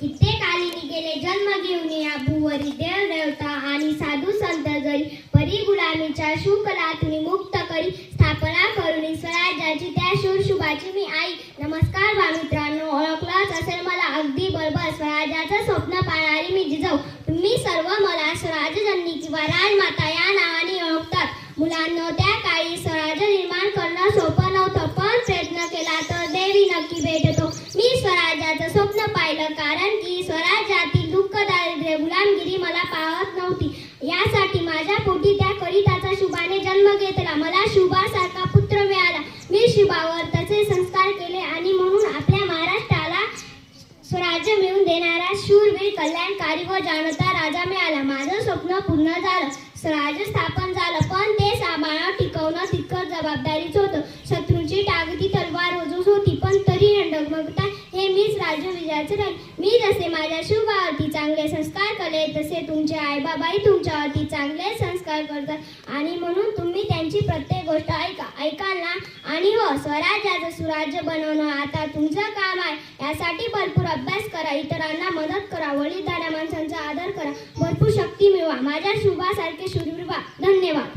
कित्येक आली गेले जन्म घेऊन या भूवरी देव देवता आणि साधू संत जरी परी गुलामीच्या शुकलातून मुक्त करी स्थापना करून स्वराज्याची त्या शूरशुभाची मी आई. नमस्कार बा मित्रांनो, ओळखलंच असेल मला अगदी बरोबर. स्वराज्याचं स्वप्न पाहणारी मी जिजाऊ. तुम्ही सर्व मला स्वराज्यजननी किंवा राजमाता या नावाने ओळखतात. मुलांना त्या काळी स्वराज्य निर्माण करणं सोपं नव्हतं, पण प्रयत्न केला तर देवी नक्की भेटतो. मी स्वराज्याचं स्वप्न पाहिलं कारण की स्वराज्यातील दुःख, दारिद्र्य, गुलामगिरी मला पाहत नव्हती. यासाठी माझ्या पोटी त्या करिताचा शुभाने जन्म घेतला. मला शुभासारखा पुत्र मिळाला. मी शुभावर तसे संस्कार केले आणि म्हणून आपल्या महाराष्ट्राला स्वराज्य मिळवून देणारा शूरवीर, कल्याणकारी व जाणता राजा मिळाला. माझं स्वप्न पूर्ण झालं. स्वराज्य स्थापन झालं, पण ते सांभाळणं, टिकवणं तितकंच जबाबदारीच होतं. शत्रूंची टाकती तलवार रोजच होती, पण तरी न डगमगता हे मीच राज्यविजयाचं राहील. मी जसे माझ्या शुभावरती चांगले संस्कार केले, तसे तुमचे आईबाबाही तुमच्यावरती चांगले संस्कार करतात आणि म्हणून तुम्ही त्यांची प्रत्येक गोष्ट ऐकाल ना. आणि हो, स्वराज्याचं सुराज्य बनवणं आता तुमचं काम आहे. यासाठी भरपूर अभ्यास करा, इतरांना मदत करा, वडीलधाऱ्या माणसांचा आदर करा, भरपूर शक्ती मिळवा. माझ्या शुभासारखे शूरवीर व्हा. धन्यवाद.